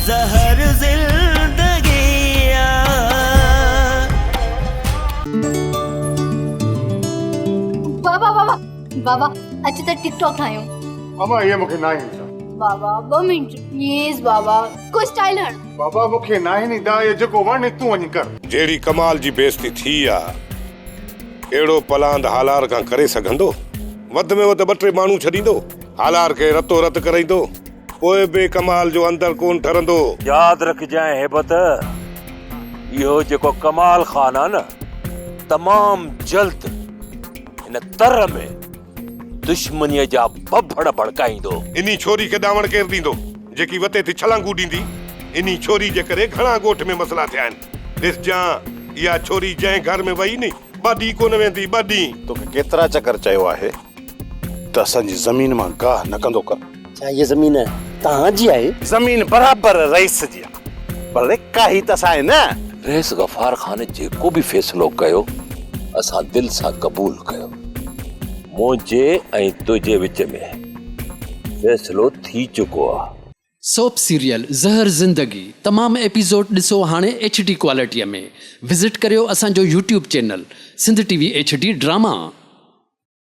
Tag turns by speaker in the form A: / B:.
A: ज़हर ज़िंदगी
B: बाबा बाबा बाबा अच त टिकटॉक ठाहियूं
C: मामा ये मुखे ना ईंदा
B: बाबा 2 मिनट प्लीज बाबा कोई स्टाइल हण
C: बाबा मुखे ना ईंदा ये जेको वण तूं वञी कर
D: जहिड़ी कमाल जी बेइज्जती थी आ अहिड़ो पलांद हालार खां करे सघंदो वध में वध 2-3 माण्हू छॾींदो हालार खे रतो रत कराईंदो पोइ बि कमाल जो अंदर कोन ठरंदो
E: याद रखजांइ हेबत इहो जेको कमाल खान आहे न तमाम जल्द इन तर में दुश्मनीअ जा बभड़ भड़काईंदो
D: इन्ही छोरी खे ॾावण केरु ॾींदो जेकी वते थी छलांगू ॾींदी इन्ही छोरी जे करे घणा ॻोठ में मसला थिया आहिनि ॾिसजां इहा छोरी जंहिं घर में वई नी ॿ ॾींहं कोन वेंदी 2 ॾींहं
F: तोखे केतिरा चकर चयो आहे त असांजी ज़मीन मां गाह न कंदो कर
G: छा ये ज़मीन तव्हांजी आहे
F: ज़मीन बराबर रईस जी आहे पर लिका ही त असां न
E: रईस गफ़ार खान जेको बि फ़ैसिलो कयो असां दिल सां क़बूल कयो मुंहिंजे ऐं तुंहिंजे विच में फ़ैसिलो थी चुको आहे
H: सोप सीरियल ज़हर ज़िंदगी तमाम एपिसोड ॾिसो हाणे HD क्वालिटीअ में विज़िट करियो असांजो YouTube channel Sindh TV HD drama.